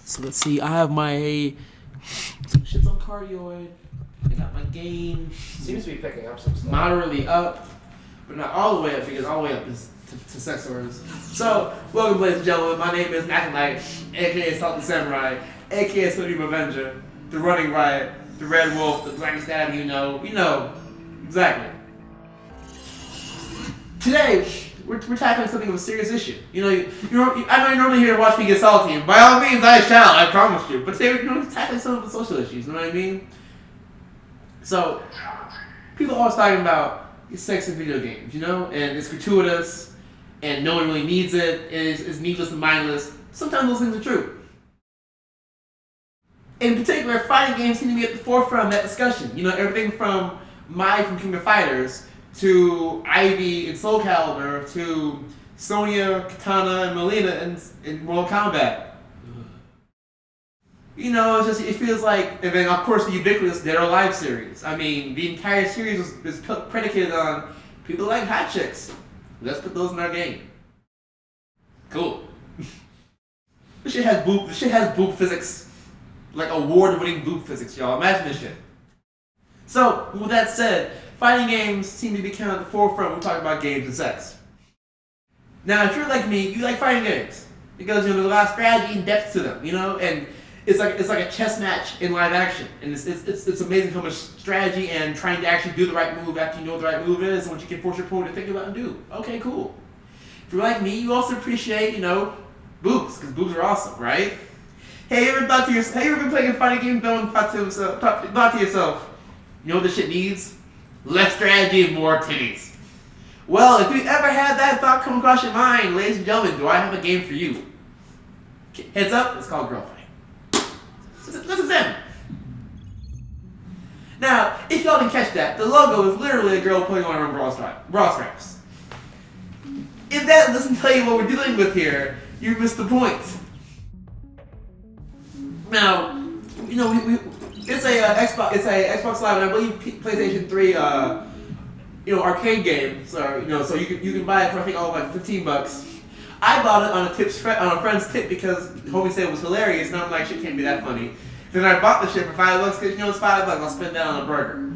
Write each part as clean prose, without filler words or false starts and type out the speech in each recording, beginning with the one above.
So let's see. I have my some shit's on cardioid. I got my game. Seems to be picking up some stuff. Moderately up, but not all the way up because all the way up is to sex orders. So, welcome, ladies and gentlemen. My name is NaClKnight, aka Salty Samurai, aka Sodium Avenger, the Running Riot, the Red Wolf, the Black Stab. You know, exactly. Today, we're tackling something of a serious issue. I know you're normally here to watch me get salty, and by all means, I shall. I promise you. But today, we're tackling some of the social issues. You know what I mean? So, people are always talking about sex in video games, and it's gratuitous, and no one really needs it, and it's needless and mindless. Sometimes those things are true. In particular, fighting games seem to be at the forefront of that discussion. Everything from Mai from King of Fighters, to Ivy in Soul Calibur, to Sonya, Katana, and Melina in Mortal Kombat. It feels like, and then of course the ubiquitous Dead or Alive series. I mean, the entire series is predicated on people like hot chicks. Let's put those in our game. Cool. This shit has boob physics. Like award-winning boob physics, y'all. Imagine this shit. So, with that said, fighting games seem to be kind of at the forefront when we talk about games and sex. Now, if you're like me, you like fighting games. Because, there's a lot of strategy and depth to them, and it's like a chess match in live action, and it's amazing how much strategy and trying to actually do the right move after you know what the right move is, and what you can force your opponent to think about and do. Okay, cool. If you're like me, you also appreciate boobs, because boobs are awesome, right? Hey, you ever been playing a fighting game though and thought to yourself, you know what this shit needs? Less strategy and more titties. Well, if you ever had that thought come across your mind, ladies and gentlemen, do I have a game for you? Heads up, it's called GirlFight. Let's examine. Now, if y'all didn't catch that, the logo is literally a girl putting on her bra straps. If that doesn't tell you what we're dealing with here, you missed the point. Now, it's a Xbox Live, and I believe PlayStation 3, arcade game. So you can buy it for I think like $15. I bought it on a friend's tip because homie said it was hilarious, and I'm like, shit can't be that funny. Then I bought the shit for $5 because it's $5. I'll spend that on a burger.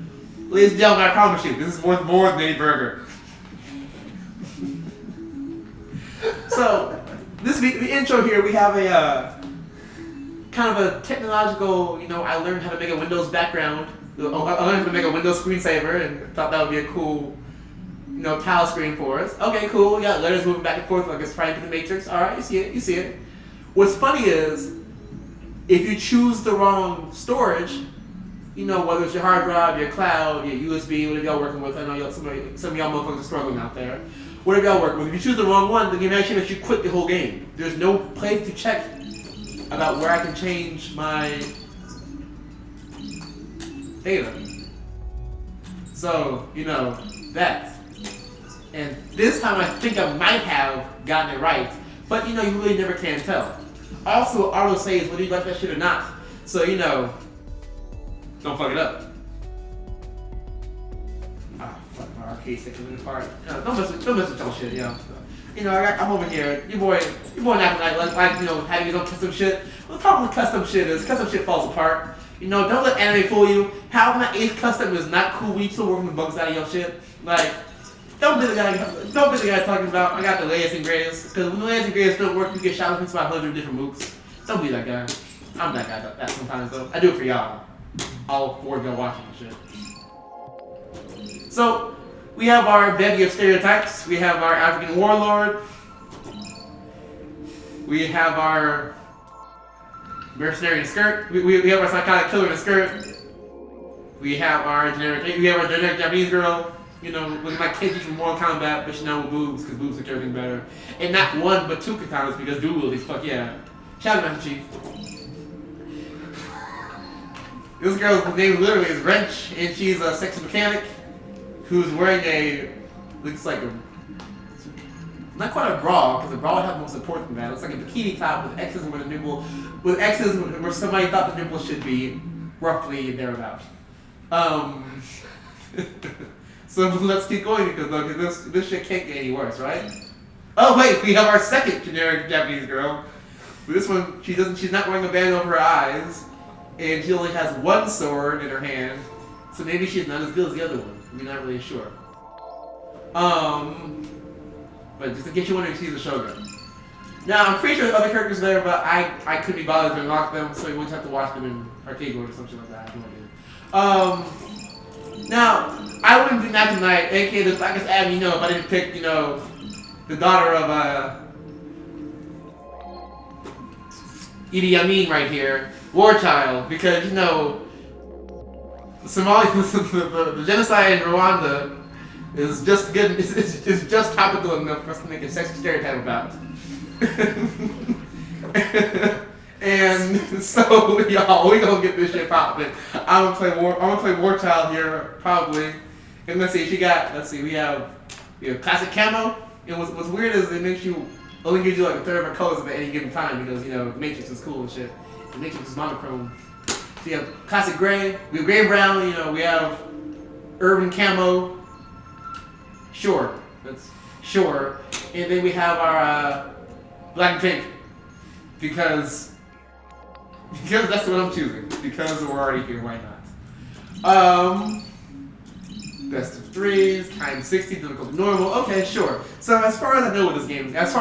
Ladies and gentlemen, I promise you, this is worth more than any burger. So, the intro here, we have a kind of a technological. I learned how to make a Windows background. I learned how to make a Windows screensaver, and thought that would be a cool. Tile screen for us. Okay, cool. We got letters moving back and forth like it's trying to the Matrix. Alright, you see it. What's funny is, if you choose the wrong storage, whether it's your hard drive, your cloud, your USB, whatever y'all working with, I know some of y'all motherfuckers are struggling out there. Whatever y'all working with, if you choose the wrong one, the game actually makes you quit the whole game. There's no place to check about where I can change my data. So, that. And this time I think I might have gotten it right, but you really never can tell. Also, auto saves whether you like that shit or not. So don't fuck it up. Ah, fuck, my arcade stick is apart. Don't mess with y'all shit, I'm over here. Your boy NaClKnight like having his own custom shit. Well, the problem with custom shit is custom shit falls apart. Don't let anime fool you. Having an Ace custom is not cool when you still working the bugs out of your shit. Like. Don't be the guy talking about I got the latest and greatest. Because when the latest and greatest don't work, you get shot with 500 different moves. Don't be that guy. I'm that guy that sometimes though. I do it for y'all. All four of y'all watching and shit. So we have our bevy of stereotypes. We have our African warlord. We have our mercenary in a skirt. We have our psychotic killer in a skirt. We have our generic Japanese girl. Looking like Kenji from Mortal Kombat, but with boobs, because boobs make everything better. And not one, but two katanas, because dual is fuck yeah. Shout out Master Chief. This girl's name literally is Wrench, and she's a sexy mechanic who's wearing looks like not quite a bra, because a bra would have more support than that. It looks like a bikini top with X's where the nipple, where somebody thought the nipple should be, roughly thereabouts. So let's keep going because this shit can't get any worse, right? Oh wait, we have our second generic Japanese girl. But this one, she's not wearing a band over her eyes, and she only has one sword in her hand, so maybe she's not as good as the other one. We're not really sure. But just in case you're wondering, she's a Shogun. Now, I'm pretty sure there's other characters there, but I couldn't be bothered to unlock them, so you would have to watch them in arcade mode or something like that. I have no idea. Now, I wouldn't do NaClKnight, aka the blackest Adam you know, if I didn't pick, you know, the daughter of Idi Amin right here, War Child, because, you know, the genocide in Rwanda is just good. It's just topical enough for us to make a sexist stereotype about. And so, y'all, we gonna get this shit poppin'. I'm gonna play War Child here probably. And let's see, we have classic camo. And what's weird is it makes you only gives you like a third of our colors at any given time because you know the Matrix is cool and shit. The Matrix is monochrome. So you have classic gray, we have gray and brown, you know, we have urban camo. Sure. And then we have our black and pink. Because that's what I'm choosing. Because we're already here, why not? Best of threes, times 60, difficult normal. Okay, sure. So as far as I know what this game is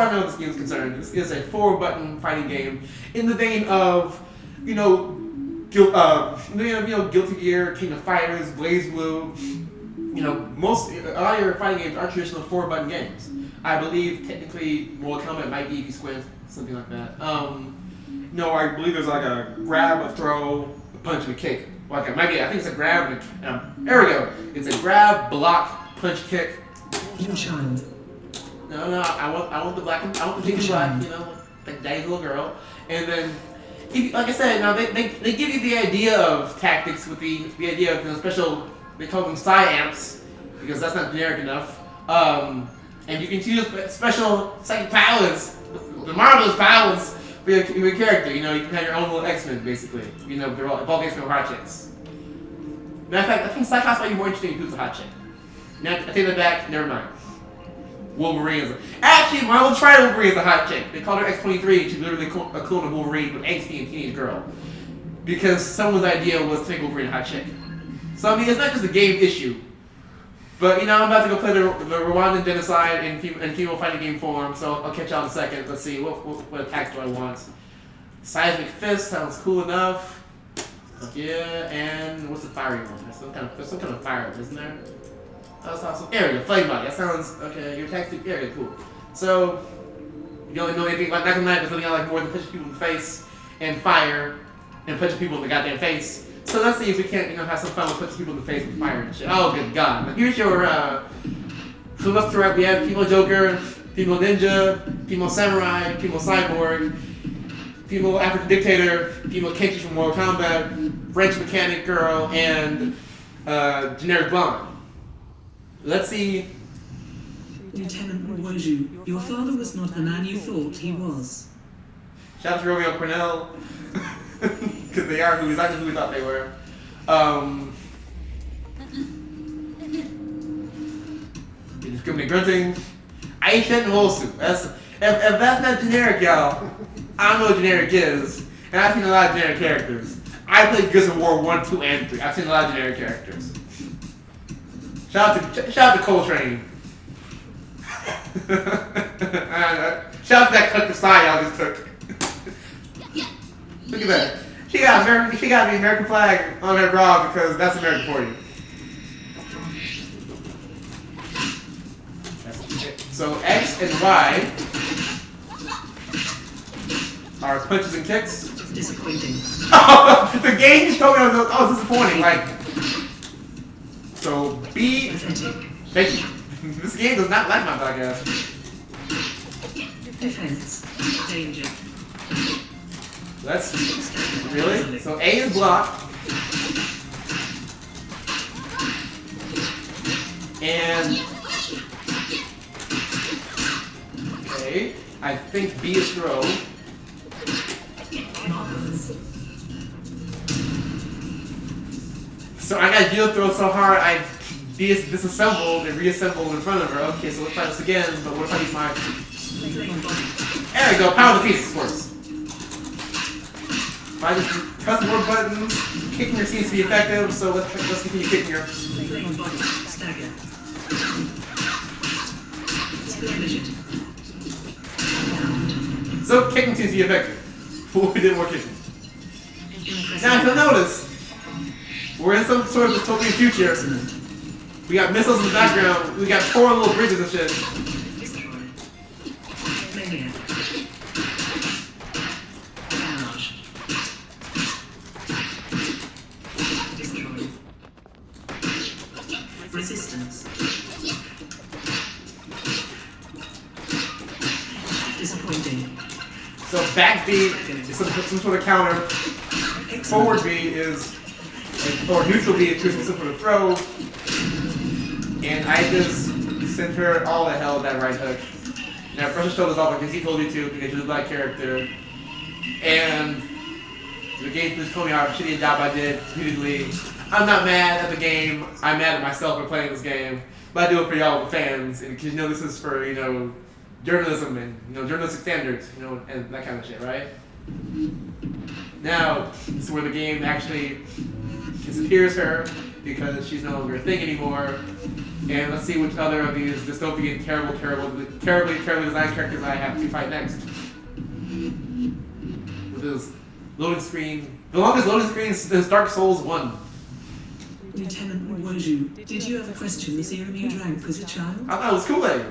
concerned, this is a 4-button fighting game in the vein of, you know, Guilty Gear, King of Fighters, Blaze Blue. You know, a lot of your fighting games are traditional 4-button games. I believe technically Mortal Kombat might be if you squint, something like that. No, I believe there's like a grab, a throw, a punch, and a kick. Like I think it's a grab and there we go. It's a grab, block, punch, kick. Your child. No, I want the black and I want the pink and black, you know, like daddy's little girl. And then like I said, now they give you the idea of tactics with the idea of special, they call them psi-amps, because that's not generic enough. And you can choose special psychic powers, the marvelous powers for your character. You know, you can have your own little X-Men, basically. You know, they're all X-Men hot chicks. Matter of fact, I think Cyclops might be more interesting if he was a hot chick. Now, I take that back, never mind. Wolverine is actually, Marvel tried Wolverine as a hot chick. They called her X-23, she's literally a clone of Wolverine, but angsty and teenage girl. Because someone's idea was to make Wolverine a hot chick. So, I mean, it's not just a game issue. But, you know, I'm about to go play the Rwandan genocide in female fighting game form, so I'll catch y'all in a second. Let's see, what attacks do I want? Seismic Fist sounds cool enough. Yeah, and what's the fiery one? There's some kind of fire, isn't there? That's awesome. There we go, Flame Body. That sounds, okay, your attacks do, area, cool. So, you don't know anything about NaClKnight, there's nothing I like more than punching people in the face, and fire, and punching people in the goddamn face. So let's see if we can't, you know, have some fun with punching people in the face with fire and shit. Oh, good God. Now here's your, from left to right, we have Female Joker, Female Ninja, Female Samurai, Female Cyborg, Female African Dictator, Female Kenshi from Mortal Kombat, French Mechanic Girl, and Generic Blonde. Let's see. Lieutenant Woju, your father was not the man you thought he was. Shout out to Romeo Cornell. Because they are exactly who we thought they were. Indiscriminate grunting. Aisha and Wolsu. If that's not generic, y'all, I don't know what generic is. And I've seen a lot of generic characters. I played Gears of War 1, 2, and 3. I've seen a lot of generic characters. Shout out to Coltrane. Shout out to that cut the side y'all just took. Look at that. She got the American flag on her bra because that's American for you. So X and Y are punches and kicks. Disappointing. Oh, the game just told me I was disappointing. Like, so B. Thank you. This game does not like my podcast. Defense. Danger. That's really? So A is block. And okay, I think B is throw. So I got Jill throw so hard I disassembled and reassembled in front of her. Okay, so let's try this again, but what if I use my... There we go, Power of the Phoenix, of course. If I just press more buttons, kicking her seems to be effective, so let's continue kicking her. Stagger. Split. So kicking seems to be effective. Fool, we did more kicking. Now if you'll notice, we're in some sort of dystopian future. We got missiles in the background, we got poor little bridges and shit. Resistance. Disappointing. So back B is some sort of counter. Forward B is, or neutral B is some sort of throw. And I just sent her all the hell with that right hook. Now brush her shoulders off because he told you to because she's a black character. And the game just told me how shitty a job I did repeatedly. I'm not mad at the game. I'm mad at myself for playing this game. But I do it for y'all, the fans, and because this is for journalism and journalistic standards, and that kind of shit, right? Now this is where the game actually disappears her because she's no longer a thing anymore. And let's see which other of these dystopian, terribly designed characters I have to fight next. With this loading screen, the longest loading screen is Dark Souls 1. Lieutenant Woju, did you ever question the serum you drank as a child? I thought it was Kool-Aid.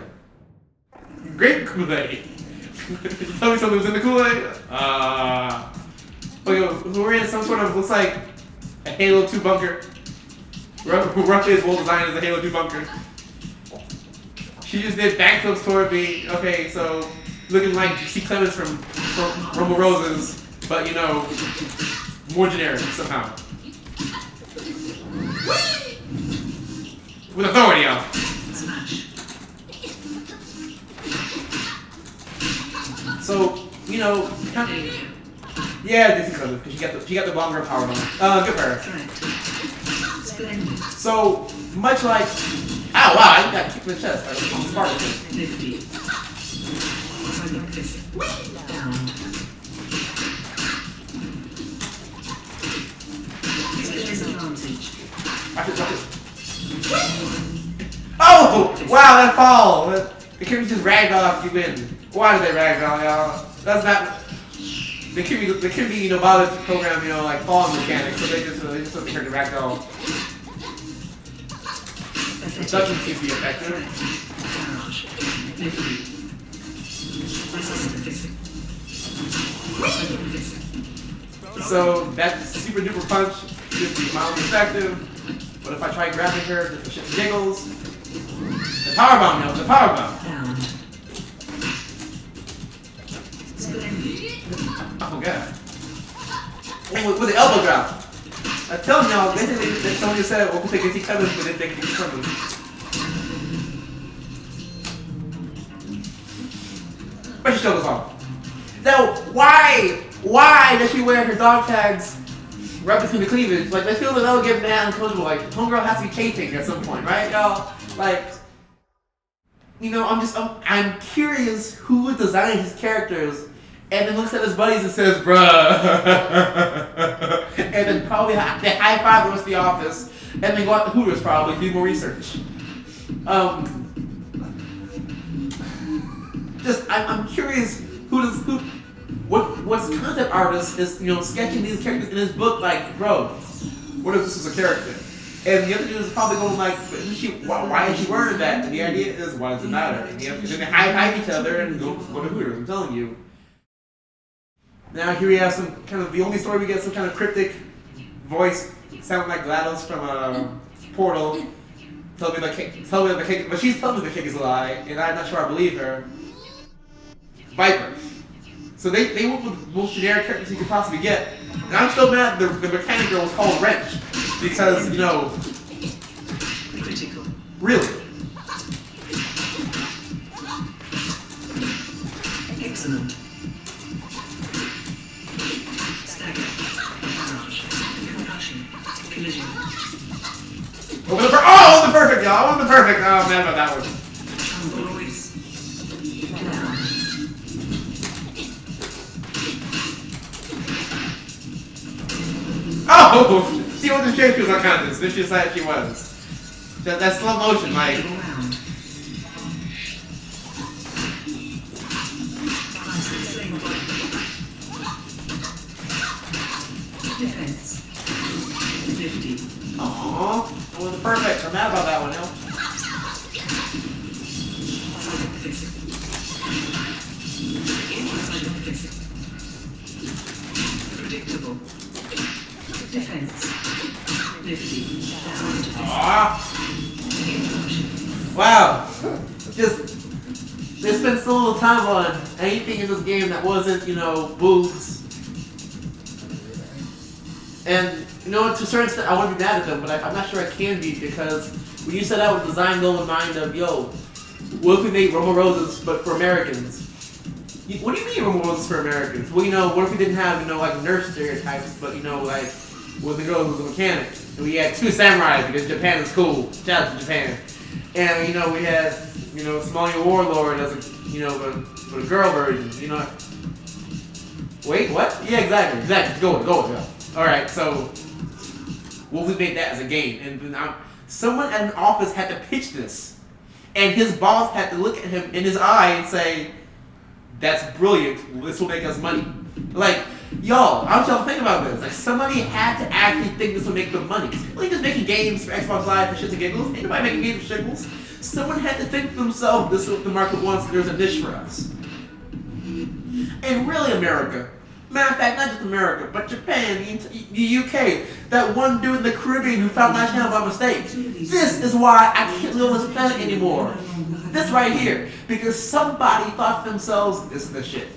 Grape Kool-Aid. You tell me something was in the Kool-Aid? We're in some sort of, looks like a Halo 2 bunker. Roughly as well designed as a Halo 2 bunker. She just did backflips toward me. Okay, so looking like C. Clemens from Rumble Roses, but more generic somehow. With authority out. Smash. So, yeah, this is because she got the longer power bomb. Good for her. Splendid. So, much like, ow, wow, I got kicked in the chest. I'm smart. 50. Down. Disadvantage. Watch it. Oh! Wow, that fall! The character just ragdoll after you win. Why did they ragdoll, y'all? That's not. They could be bothered to program, like fall mechanics, so they just let the character ragdoll. Doesn't seem to be effective. So that super duper punch should be mildly effective. But if I try grabbing her, the shit jiggles. The power bomb, the power bomb. Down. Oh god. With the elbow drop. I'm telling y'all, basically, someone just said, well, we'll take AC Clemens, but then they can determine. But she showed us off. Now, why does she wear her dog tags right between the cleavage? Like, I feel that that'll get mad uncomfortable. Like, homegirl has to be chafing at some point, right, y'all? Like, I'm curious who would design his characters and then looks at his buddies and says, bruh. And then probably they high five the rest of the office and then go out to Hooters probably do more research. I'm curious what's concept artist is sketching these characters in his book like, bro, what if this was a character? And the other dude is probably going like, why is she wearing that? And the idea is, why does it matter? And then they high five each other and go to Hooters, I'm telling you. Now here we have some kind of, the only story we get some kind of cryptic voice sounding like GLaDOS from Portal. Tell me the cake, but she's telling me the cake is a lie, and I'm not sure I believe her. Viper. So they went with the most generic characters you could possibly get. And I'm still mad the mechanic girl was called Wrench. Because, Critical. Really? Excellent. Stagger. Barrage. Concussion. Collision. Over the perfect, y'all. Over the perfect. Oh, I'm mad about that one. Boys. Down. Oh! She wasn't sure she was unconscious. Then she decided she was. That's slow motion, like. Defense. 50. Aww. That wasn't perfect. I'm mad about that one, yo. Predictable. Defense. 50. Aww. Wow. Just they spent so little time on anything in this game that wasn't, you know, boobs. And, you know, to a certain extent, I want to be mad at them, but I'm not sure I can be, because when you set out with design goal in mind of, yo, what if we made Romo Roses, but for Americans? What do you mean Romo Roses for Americans? Well, you know, what if we didn't have, you know, like nurse stereotypes, but, you know, like, with the girl who was a mechanic, and we had 2 samurais because Japan is cool. Shout out to Japan. And, you know, we had, you know, Somalia Warlord as a, you know, a girl version, you know. Wait, what? Yeah, exactly. Go. Alright, so, what if we made that as a game? And someone at an office had to pitch this. And his boss had to look at him in his eye and say, that's brilliant, this will make us money. Like, y'all, I want y'all to think about this. Like, somebody had to actually think this would make them money. People ain't just making games for Xbox Live for shits and giggles. Ain't nobody making games for shiggles. Someone had to think to themselves, this is what the market wants, and there's a niche for us. And really, America. Matter of fact, not just America, but Japan, the UK, that one dude in the Caribbean who found my channel by mistake. This is why I can't live on this planet anymore. This right here. Because somebody thought to themselves, this is the shit.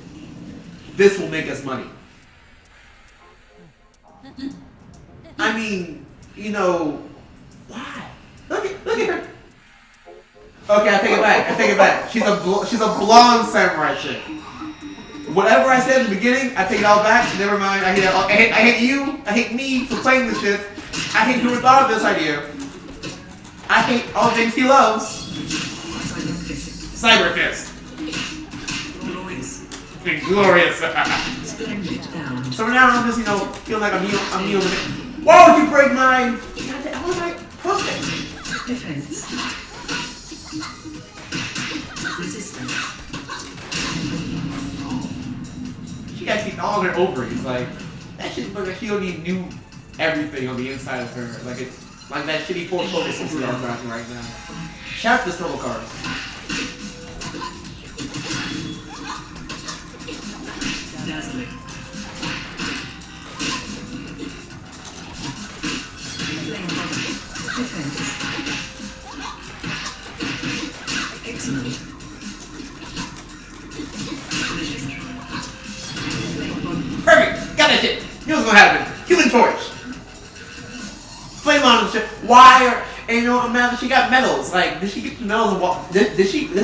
This will make us money. I mean, you know, why? Look at her. Okay, I take it back. She's a blonde samurai chick. Whatever I said in the beginning, I take it all back. Never mind. I hate you. I hate me for playing this shit. I hate whoever thought of this idea. I hate all the things he loves. Cyber Fist. Glorious. So now I'm just, you know, feeling like I'm healed. Why would you break mine? How was I perfect? Defense. Resistance. She got to all her ovaries. Like, that shit looked like she only knew everything on the inside of her. Like that shitty Ford Focus I'm driving right now. Shout out to the solo cars. Dazzling. Defense. Excellent. Perfect! Got that shit! Knew what's gonna happen. Human Torch! Flame on and shit. Why are, and you know, man, she got medals. Like, did she get the medals? Did she?